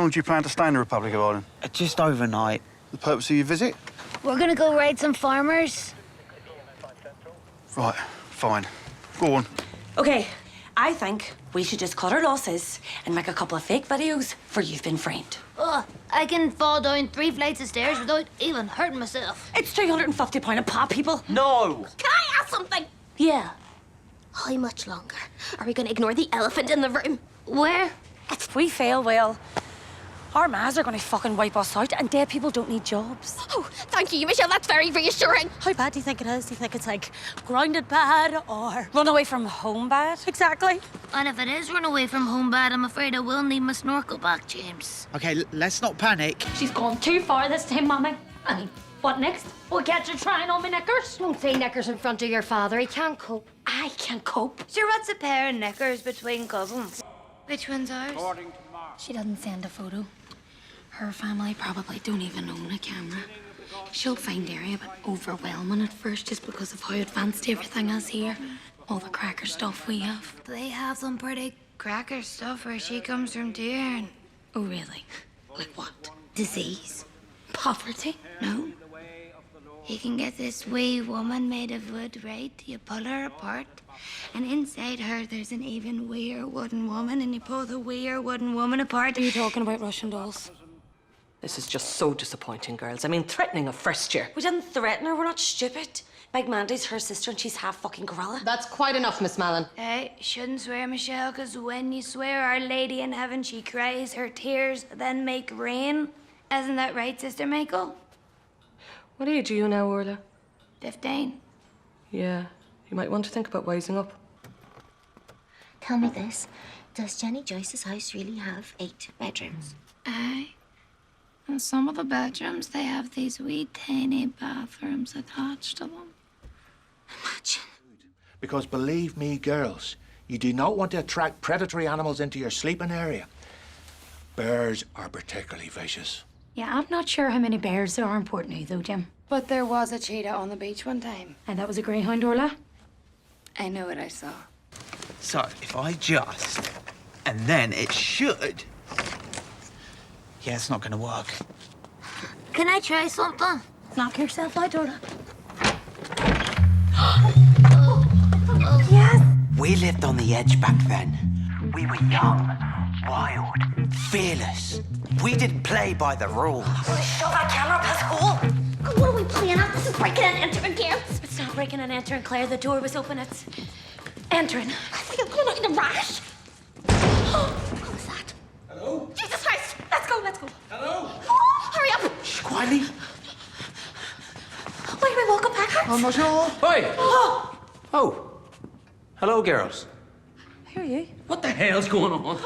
long do you plan to stay in the Republic of Ireland? Just overnight. The purpose of your visit? We're gonna go raid some farmers. Right, fine. Go on. OK, I think we should just cut our losses and make a couple of fake videos for You've Been Framed. Oh, I can fall down 3 flights of stairs without even hurting myself. It's £350 a pop, people. No! Can I ask something? Yeah. How much longer are we going to ignore the elephant in the room? Where? If we fail, well, our mas are going to fucking wipe us out, and dead people don't need jobs. Oh, thank you, Michelle. That's very reassuring. How bad do you think it is? Do you think it's like grounded bad or run away from home bad? Exactly. And if it is run away from home bad, I'm afraid I will need my snorkel back, James. OK, let's not panic. She's gone too far this time, Mommy. I mean, what next? We'll get you trying on my knickers. Don't say knickers in front of your father. He can't cope. I can cope. Sure, what's a pair of knickers between cousins? Which one's ours? She doesn't send a photo. Her family probably don't even own a camera. She'll find Derry a bit overwhelming at first just because of how advanced everything is here. All the cracker stuff we have. They have some pretty cracker stuff where she comes from, dear. Oh, really? Like what? Disease? Poverty? No? You can get this wee woman made of wood, right? You pull her apart, and inside her there's an even weer wooden woman, and you pull the weir wooden woman apart. Are you talking about Russian dolls? This is just so disappointing, girls. I mean, threatening a first year. We didn't threaten her. We're not stupid. Big Mandy's her sister, and she's half fucking gorilla. That's quite enough, Miss Mallon. Hey, shouldn't swear, Michelle, because when you swear Our Lady in Heaven, she cries her tears, then make rain. Isn't that right, Sister Michael? What age are you now, Orla? 15. Yeah, you might want to think about wising up. Tell me this. Does Jenny Joyce's house really have 8 bedrooms? Aye. And some of the bedrooms, they have these wee tiny bathrooms attached to them. Imagine. Because believe me, girls, you do not want to attract predatory animals into your sleeping area. Bears are particularly vicious. Yeah, I'm not sure how many bears there are in Portneuf, though, Jim. But there was a cheetah on the beach one time. And that was a greyhound, Orla? I know what I saw. So, if I just... and then it should... Yeah, it's not going to work. Can I try something? Knock yourself out, Orla. Yes! We lived on the edge back then. We were young, wild, fearless. We didn't play by the rules. Shove that camera up his hole. What are we playing at? This is breaking and entering games. It's not breaking and entering, Claire. The door was open. It's entering. I think I'm going out in a rash. What was that? Hello? Jesus Christ! Let's go, let's go. Hello? Oh, hurry up. Shh, quietly. Why do we walk up backwards? Oh, bonjour. Oi! Oh. Hello, girls. Who are you? What the hell's going on?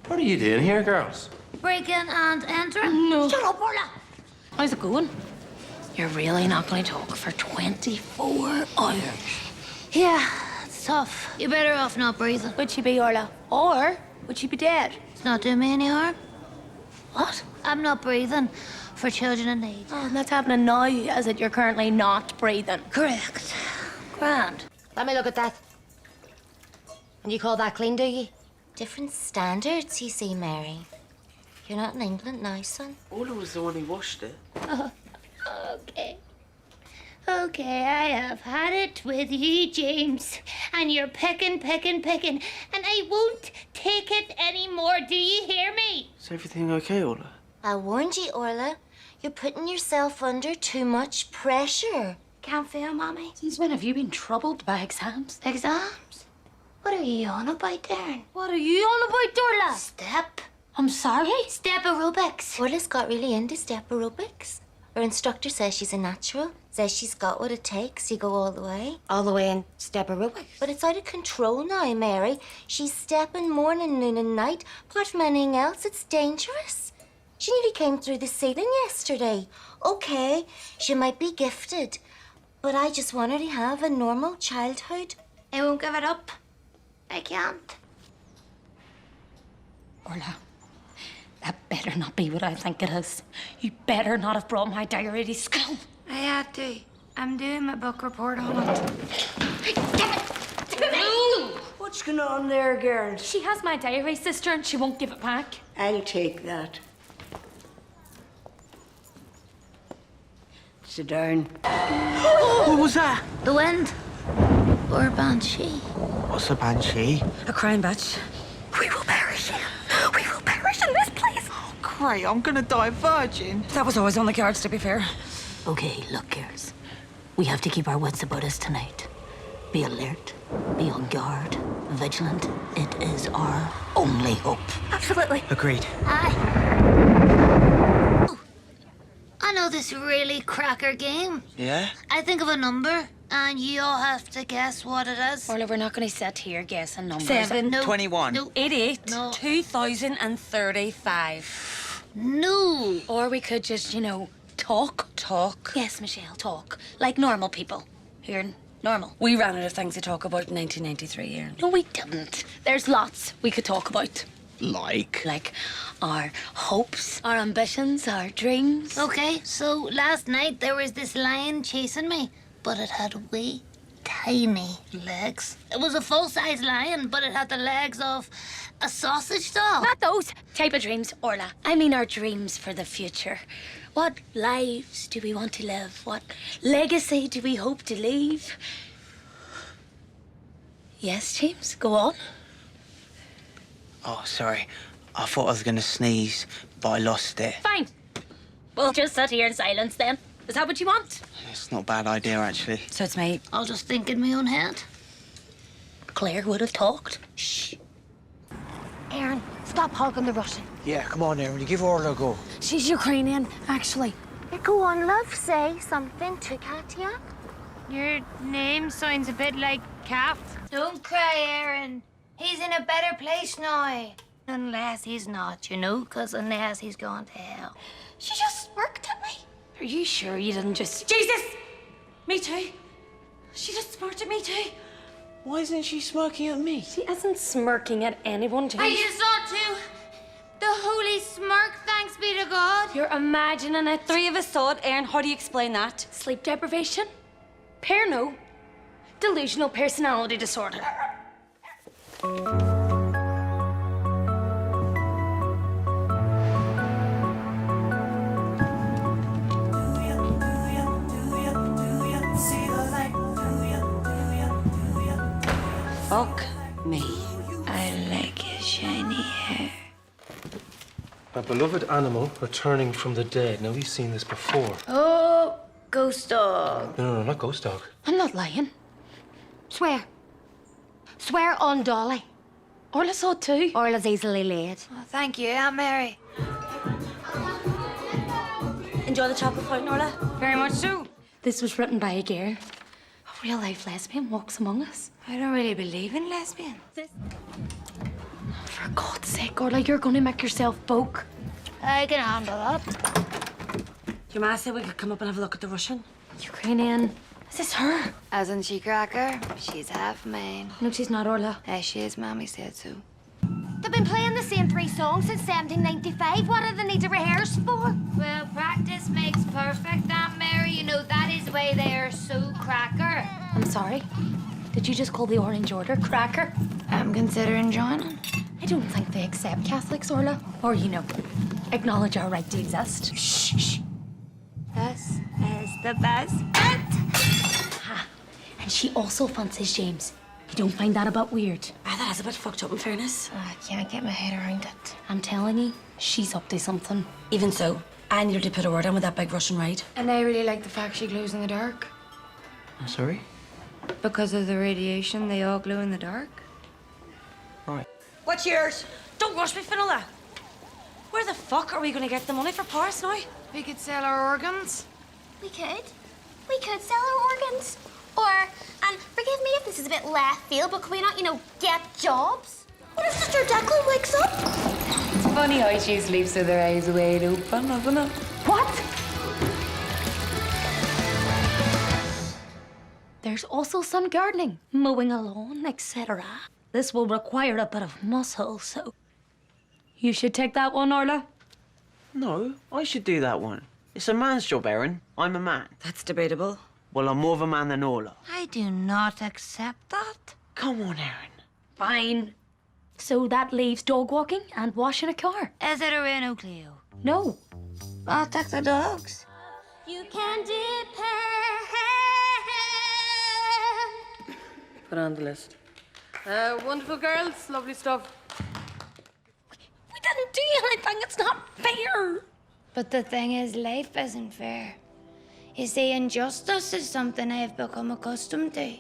What are you doing here, girls? Breaking and entering? No. Shut up, Orla. How's it going? You're really not going to talk for 24 hours. Yeah, it's tough. You're better off not breathing. Would she be, Orla? Or would she be dead? It's not doing me any harm. What? I'm not breathing for children in need. Oh, and that's happening now, is it? You're currently not breathing. Correct. Grand. Let me look at that. And you call that clean, do you? Different standards, you see, Mary. You're not in England now, son. Orla was the one who washed it. Okay. Okay, I have had it with you, James. And you're picking, and I won't take it anymore. Do you hear me? Is everything okay, Orla? I warned you, Orla. You're putting yourself under too much pressure. Can't feel, Mommy. Since when have you been troubled by exams? Exams? What are you on about, Darren? What are you on about, Orla? Step. I'm sorry? Step aerobics. Orla's got really into step aerobics. Her instructor says she's a natural, says she's got what it takes. You go all the way. All the way in step aerobics. But it's out of control now, Mary. She's stepping morning, noon and night. Apart from anything else, it's dangerous. She nearly came through the ceiling yesterday. Okay, she might be gifted, but I just want her to have a normal childhood. I won't give it up. I can't. Orla, that better not be what I think it is. You better not have brought my diary to school. I had to. I'm doing my book report on it. Damn it! What What's going on there, girls? She has my diary, sister, and she won't give it back. I'll take that. Sit down. What was that? The wind. Or a banshee. What's a banshee? A crying bitch. We will perish here. We will perish in this place. Oh, great. I'm gonna die virgin. That was always on the cards, to be fair. Okay, look, girls. We have to keep our wits about us tonight. Be alert, be on guard, vigilant. It is our only hope. Absolutely. Agreed. I know this really cracker game. Yeah? I think of a number, and you all have to guess what it is. Orla, we're not going to sit here guessing numbers. 7, No. 21. No. 88, No. 2035. No. Or we could just, talk. Talk. Yes, Michelle, talk. Like normal people. Here, normal. We ran out of things to talk about in 1993, Erin. No, we didn't. There's lots we could talk about. Like? Like our hopes, our ambitions, our dreams. Okay, so last night there was this lion chasing me, but it had wee, tiny legs. It was a full-size lion, but it had the legs of a sausage dog. Not those type of dreams, Orla. I mean our dreams for the future. What lives do we want to live? What legacy do we hope to leave? Yes, James, go on. Oh, sorry. I thought I was gonna sneeze, but I lost it. Fine. We'll just sit here in silence then. Is that what you want? It's not a bad idea, actually. So it's me. I'll just think in my own head. Claire would have talked. Shh. Erin, stop hogging the Russian. Yeah, come on, Erin. You give Orla a go. She's Ukrainian, actually. Go on, love, say something to Katya. Your name sounds a bit like Cat. Don't cry, Aaron. He's in a better place now. Unless he's not, because unless he's gone to hell. She just smirked at me. Are you sure you didn't just... Jesus! Me too. She just smirked at me too. Why isn't she smirking at me? She isn't smirking at anyone, James. I just saw too. The holy smirk, thanks be to God. You're imagining it. 3 of us saw it, Erin. How do you explain that? Sleep deprivation? Paranoia? Delusional personality disorder. Fuck me. I like your shiny hair. A beloved animal returning from the dead. Now, we've seen this before. Oh, ghost dog. No, not ghost dog. I'm not lying. Swear. Swear on Dolly. Orla saw it too. Orla's easily laid. Oh, thank you, Aunt Mary. Enjoy the chocolate fountain, Orla? Very much so. This was written by a girl. A real-life lesbian walks among us. I don't really believe in lesbians. For God's sake, Orla, you're going to make yourself broke. I can handle that. Your ma said we could come up and have a look at the Russian. Ukrainian. Is this her? Isn't she cracker? She's half mine. No, she's not, Orla. She is, Mommy said so. They've been playing the same 3 songs since 1795. What do they need to rehearse for? Well, practice makes perfect, Aunt Mary. That is why they are so cracker. I'm sorry. Did you just call the Orange Order cracker? I'm considering joining. I don't think they accept Catholics, Orla. Or, acknowledge our right to exist. Shh, shh. This is the best bit. Ha. And she also fancies James. You don't find that a bit weird? That is a bit fucked up, in fairness. I can't get my head around it. I'm telling you, she's up to something. Even so, I needed to put a word in with that big Russian ride. And I really like the fact she glows in the dark. I'm sorry? Because of the radiation, they all glow in the dark. Right. What's yours? Don't rush me, Finola. Where the fuck are we going to get the money for Paris now? We could sell our organs. We could. We could sell our organs. Or, and forgive me if this is a bit left field, but could we not, get jobs? What if Sister Declan wakes up? It's funny how she sleeps with her eyes wide open, isn't it? What? There's also some gardening, mowing a lawn, etc. This will require a bit of muscle, so... You should take that one, Orla. No, I should do that one. It's a man's job, Erin. I'm a man. That's debatable. Well, I'm more of a man than Orla. I do not accept that. Come on, Erin. Fine. So that leaves dog walking and washing a car. Is it a Renault Clio? No. I'll take the dogs. You can depend. Put on the list. Wonderful girls, lovely stuff. We didn't do anything. It's not fair. But the thing is, life isn't fair. You see, injustice is something I've become accustomed to.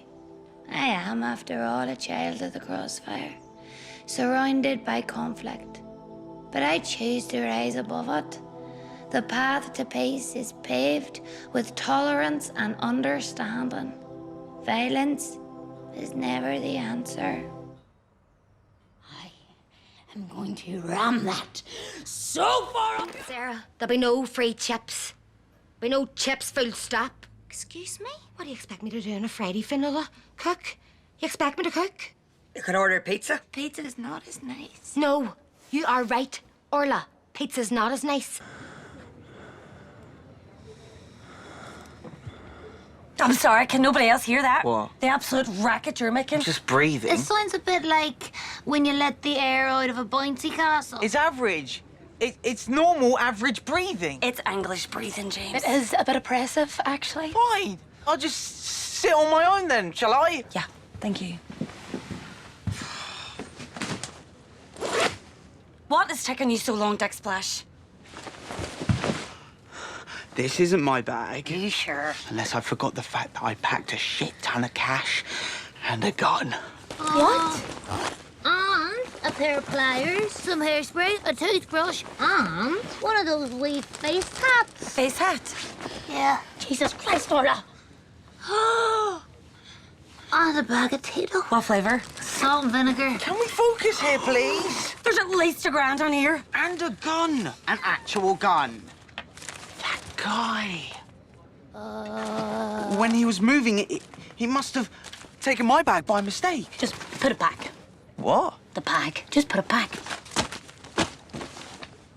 I am, after all, a child of the crossfire, surrounded by conflict. But I choose to rise above it. The path to peace is paved with tolerance and understanding. Violence is never the answer. I'm going to ram that so far up. Sarah, there'll be no free chips. Be no chips, full stop. Excuse me? What do you expect me to do on a Friday, Finola? Cook? You expect me to cook? You can order pizza. Pizza's not as nice. No, you are right, Orla. Pizza's not as nice. I'm sorry, can nobody else hear that? What? The absolute racket you're making. Just breathing. It sounds a bit like when you let the air out of a bouncy castle. It's average. It's normal average breathing. It's English breathing, James. It is a bit oppressive, actually. Fine. I'll just sit on my own then, shall I? Yeah, thank you. What is taking you so long, Dick Splash? This isn't my bag. Are you sure? Unless I forgot the fact that I packed a shit ton of cash and a gun. What? And a pair of pliers, some hairspray, a toothbrush, and one of those wee face hats. Face hat? Yeah. Jesus Christ, Orla. And a bag of Tito. What flavour? Salt and vinegar. Can we focus here, please? There's at least $1,000 on here. And a gun. An actual gun. That guy. When he was moving it, he must have taken my bag by mistake. Just put it back. What? The bag. Just put it back.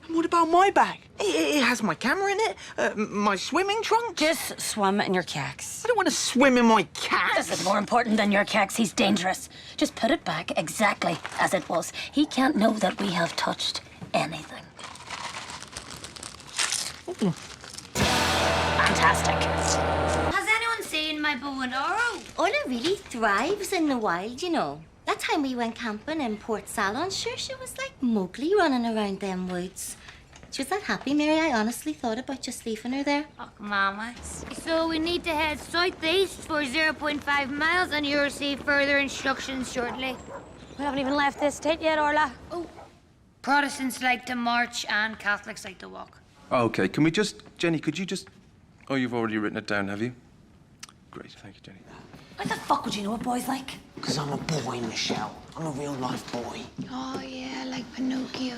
And what about my bag? It has my camera in it, my swimming trunks. Just swim in your kicks. I don't want to swim in my cat. This is more important than your kicks. He's dangerous. Just put it back exactly as it was. He can't know that we have touched anything. Fantastic. Has anyone seen my bow and arrow? Orla really thrives in the wild, you know. That time we went camping in Port Salon, sure, she was like Mowgli running around them woods. She was that happy, Mary. I honestly thought about just leaving her there. Oh, Mama. So we need to head southeast for 0.5 miles and you'll receive further instructions shortly. We haven't even left this state yet, Orla. Oh. Protestants like to march and Catholics like to walk. Okay, can we just... Jenny, could you just... Oh, you've already written it down, have you? Great, thank you, Jenny. Why the fuck would you know what boys like? Because I'm a boy, Michelle. I'm a real-life boy. Oh, yeah, like Pinocchio.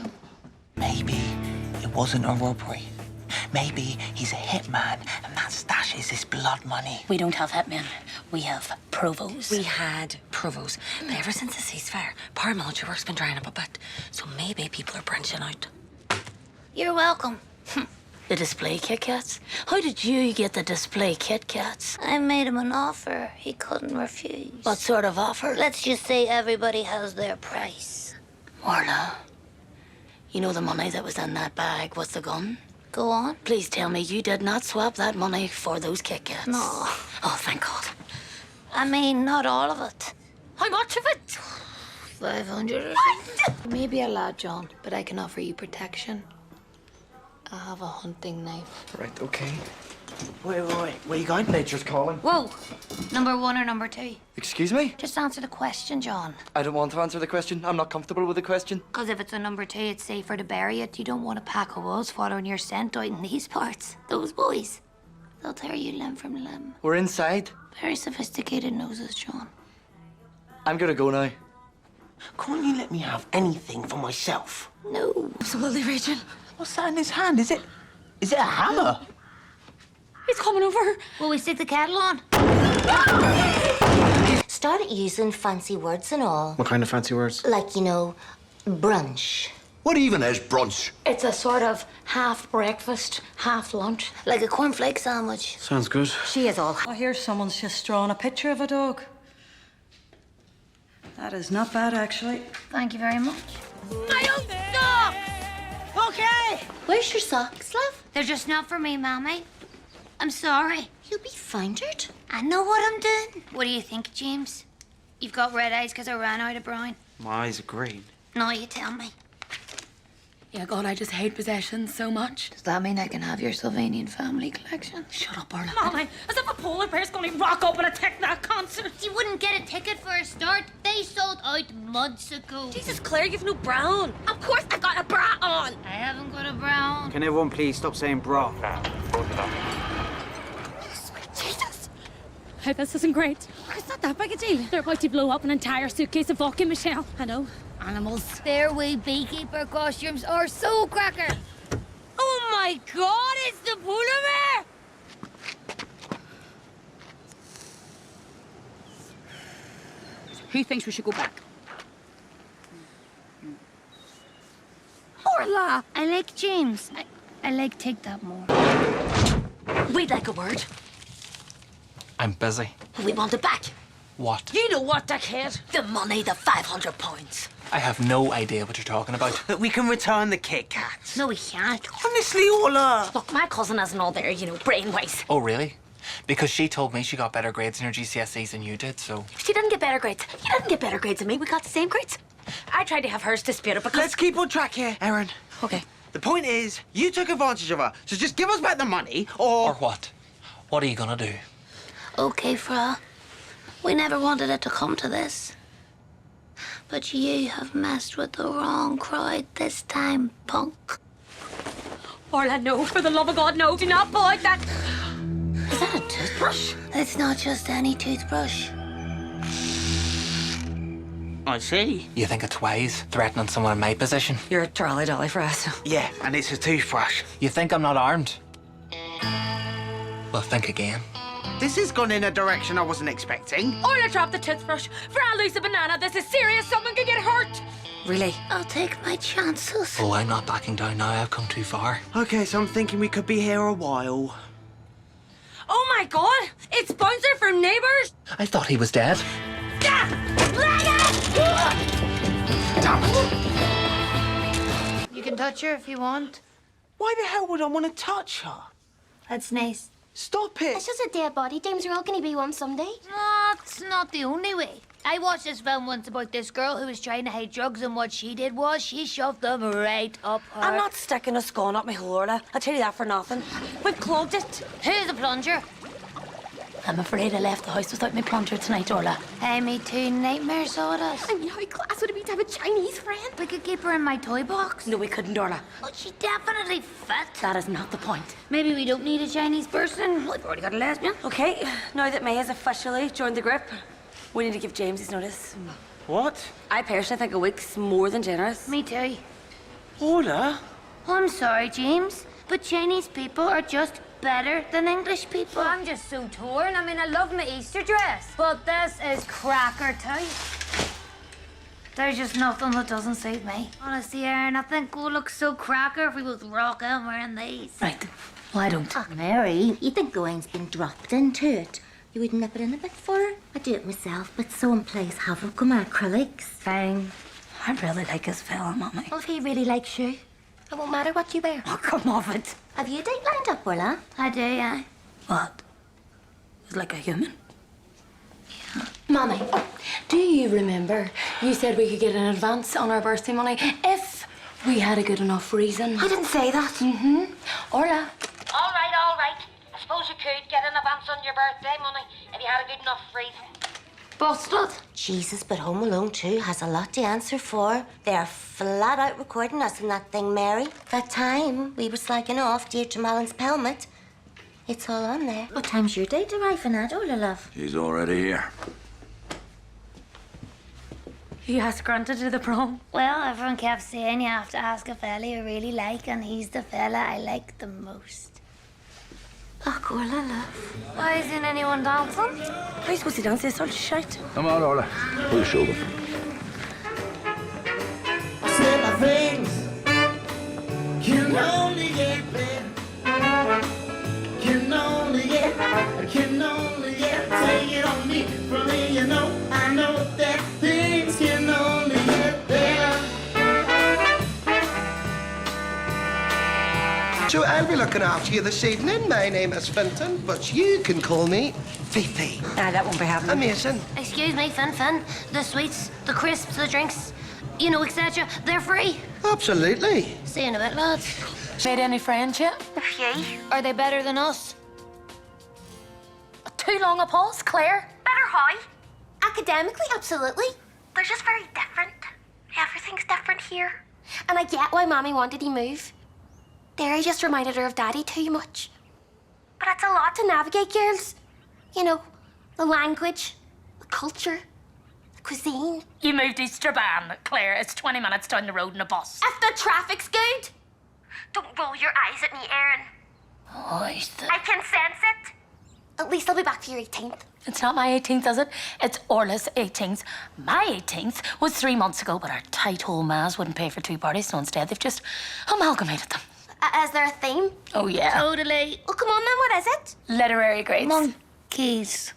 Maybe it wasn't a robbery. Maybe he's a hitman and that stash is his blood money. We don't have hitmen. We have provos. We had provos, but ever since the ceasefire, paramilitary work's been drying up a bit. So maybe people are branching out. You're welcome. The display Kit Kats? How did you get the display Kit Kats? I made him an offer he couldn't refuse. What sort of offer? Let's just say everybody has their price. Orla, you know the money that was in that bag was the gun? Go on. Please tell me you did not swap that money for those Kit Kats. No. Oh, thank God. I mean, not all of it. How much of it? 500 or something. Maybe a lad, John, but I can offer you protection. I have a hunting knife. Right, okay. Wait. Where you going? Nature's calling. Whoa. Number 1 or number 2? Excuse me? Just answer the question, John. I don't want to answer the question. I'm not comfortable with the question. Because if it's a number 2, it's safer to bury it. You don't want a pack of wolves following your scent out in these parts. Those boys, they'll tear you limb from limb. We're inside. Very sophisticated noses, John. I'm gonna go now. Can't you let me have anything for myself? No. Absolutely, Rachel. What's that in his hand? Is it a hammer? He's coming over. Will we stick the kettle on? Started using fancy words and all. What kind of fancy words? Like, you know, brunch. What even is brunch? It's a sort of half breakfast, half lunch. Like a cornflake sandwich. Sounds good. She is all. I hear someone's just drawn a picture of a dog. That is not bad, actually. Thank you very much. My own socks! Okay. Where's your socks, love? They're just not for me, Mammy. I'm sorry. You'll be foundered. I know what I'm doing. What do you think, James? You've got red eyes because I ran out of brown. My eyes are green. No, you tell me. Yeah, God, I just hate possessions so much. Does that mean I can have your Sylvanian family collection? Shut up, Orla. Mommy, as if a polar bear's gonna rock up at a Tech-That concert. You wouldn't get a ticket for a start. They sold out months ago. Jesus, Claire, you've no brown. Of course I've got a bra on. I haven't got a brown. Can everyone please stop saying bra? Jesus! Hey, this isn't great. It's not that big a deal. They're about to blow up an entire suitcase of vodka, Michelle. I know. Animals. Their wee beekeeper costumes are so cracker. Oh my God, it's the polar bear! Who thinks we should go back? Orla! I like James. I like Take That more. We'd like a word. I'm busy. We want it back. What? You know what, dickhead? The money, the £500. I have no idea what you're talking about. But we can return the Kit Kats. No, we can't. Honestly, Orla. Look, my cousin hasn't all their, brainwaves. Oh, really? Because she told me she got better grades in her GCSEs than you did, so... She didn't get better grades. You didn't get better grades than me. We got the same grades. I tried to have hers disputed because... Let's keep on track here, Erin. Okay. The point is, you took advantage of her, so just give us back the money, or... Or what? What are you gonna do? Okay, Fra. We never wanted it to come to this. But you have messed with the wrong crowd this time, punk. Orla, no, for the love of God, no. Do not pull out that... Is that a toothbrush? It's not just any toothbrush. I see. You think it's wise, threatening someone in my position? You're a trolley dolly for us. Yeah, and it's a toothbrush. You think I'm not armed? Well, think again. This has gone in a direction I wasn't expecting. Orla dropped the toothbrush. For I lose a banana, this is serious. Someone could get hurt. Really? I'll take my chances. Oh, I'm not backing down now. I've come too far. Okay, so I'm thinking we could be here a while. Oh my God! It's Bouncer from Neighbours. I thought he was dead. Damn it! You can touch her if you want. Why the hell would I want to touch her? That's nice. Stop it. It's just a dead body. James, you're all going to be one someday. That's not the only way. I watched this film once about this girl who was trying to hide drugs, and what she did was she shoved them right up her. I'm not sticking a scone up my hole, Orla. I'll tell you that for nothing. We've clogged it. Who's the plunger? I'm afraid I left the house without my plunger tonight, Orla. Hey, me too. Nightmare sawdust. I mean, how class would it be to have a Chinese friend? We could keep her in my toy box. No, we couldn't, Orla. Oh, she definitely fit. That is not the point. Maybe we don't need a Chinese person. We've already got a lesbian. Okay, now that May has officially joined the group, we need to give James his notice. What? I personally think a week's more than generous. Me too. Orla? Oh, I'm sorry, James, but Chinese people are just better than English people. I'm just so torn. I mean, I love my Easter dress, but this is cracker tight. There's just nothing that doesn't suit me. Honestly, Erin, I think we'll look so cracker if we both rock out wearing these. Right. Well, I don't. Oh, Mary, you think Gawain's been dropped into it? You would nip it in a bit for her? I do it myself, but some plays haven't come acrylics. Fine. I really like his fella, Mummy. Well, if he really likes you, it won't matter what you wear. Oh, come off it. Have you a date lined up, Orla? I do, yeah. What? He's like a human. Mommy, do you remember you said we could get an advance on our birthday money if we had a good enough reason? I didn't say that. Mm-hmm. Orla. All right. I suppose you could get an advance on your birthday money if you had a good enough reason. Busted. Jesus, but Home Alone 2 has a lot to answer for. They're flat out recording us in that thing, Mary. That time we were slagging off Deirdre Mallon's pelmet. It's all on there. What time's your date arriving at, Orla, love? She's already here. You asked Granta to the prom. Well, everyone kept saying you have to ask a fella you really like, and he's the fella I like the most. Oh, Orla, love. Why isn't anyone dancing? How are you supposed to dance this? I'll shout. Come on, Orla. Pull your shoulder. Simple things can only get better. Can only get take it on me from me, you know. I know that things So I'll be looking after you this evening. My name is Finton, but you can call me Fifi. Nah, that won't be happening. Amazing. Excuse me, Fin. The sweets, the crisps, the drinks, you know, etc. They're free. Absolutely. See you in a bit, lads. Made any friends yet? A few. Are they better than us? Too long a pause, Claire. Better how? Academically, absolutely. They're just very different. Everything's different here. And I get why Mommy wanted to move. Derry just reminded her of Daddy too much. But it's a lot to navigate, girls. You know, the language, the culture, the cuisine. You moved to Strabane, Claire. It's 20 minutes down the road in a bus. If the traffic's good, don't roll your eyes at me, Erin. I can sense it. At least I'll be back for your 18th. It's not my 18th, is it? It's Orla's 18th. My 18th was 3 months ago, but our tight old mas wouldn't pay for 2 parties, so instead they've just amalgamated them. Is there a theme? Oh, yeah. Totally. Well, come on then, what is it? Literary grades. Monkeys.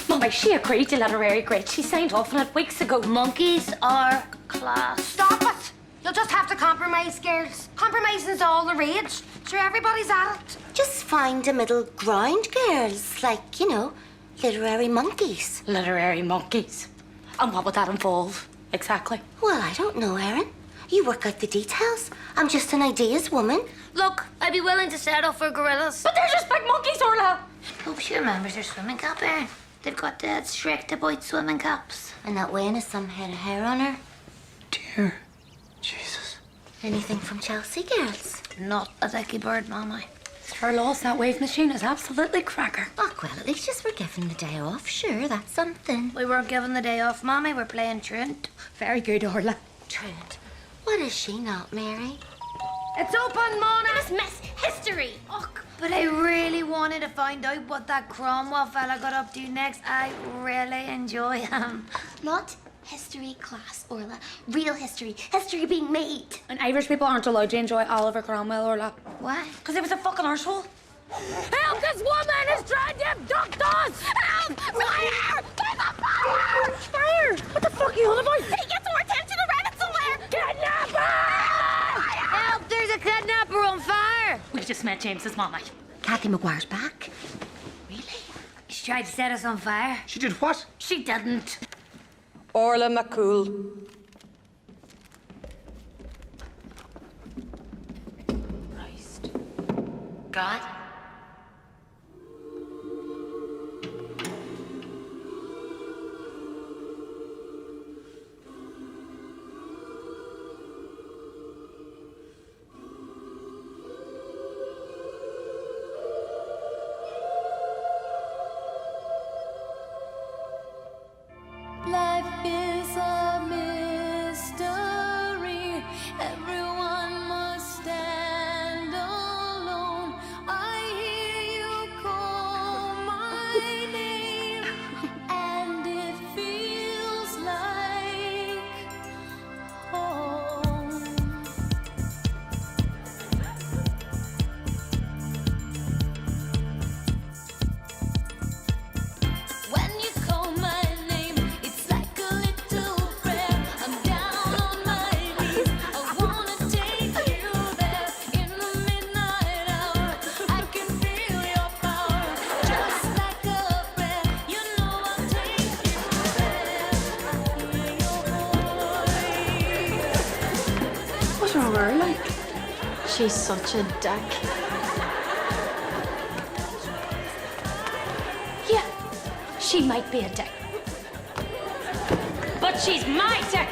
Mummy, she agreed to literary grades. She signed off on it weeks ago. Monkeys are class. Stop it! You'll just have to compromise, girls. Compromising's all the rage. Sure, everybody's at it. Just find a middle ground, girls. Like, you know, literary monkeys. Literary monkeys. And what would that involve, exactly? Well, I don't know, Erin. You work out the details. I'm just an ideas woman. Look, I'd be willing to settle for gorillas. But they're just big monkeys, Orla. Hope she remembers her swimming cap, Erin. They've got dead strict about swimming caps. And that Wayne has some head of hair on her. Dear Jesus. Anything from Chelsea, girls? Not a dicky bird, Mommy. Her loss, that wave machine is absolutely cracker. Oh, well, at least just we're given the day off. Sure, that's something. We weren't given the day off, Mommy. We're playing truant. Very good, Orla. Truant. What is she not, Mary? It's open, Mona. It's Miss History. Oh, but I really wanted to find out what that Cromwell fella got up to next. I really enjoy him. Not history class, Orla. Real history. History being made. And Irish people aren't allowed to enjoy Oliver Cromwell, Orla. Why? Because he was a fucking arsehole. Help! This woman is trying to abduct us! Help! Fire! There's a fire! Fire! What the fuck are you on about? He gets more attention than Reddit somewhere! Kidnapper! Help! There's a kidnapper on fire! We just met James's mama. Kathy McGuire's back. Really? She tried to set us on fire. She did what? She didn't. Orla McCool. Christ. God? Life is a mystery. Everyone must stand alone. I hear you call my name, and it feels like home. When you call my name, it's like a little prayer. I'm down on my knees. I wanna take you there in the midnight hour. I can feel your power, just like a prayer. You know I'll take you there. Hear your voice. What's wrong with her, like? She's such a dick. Yeah, she might be a dick. But she's my dick!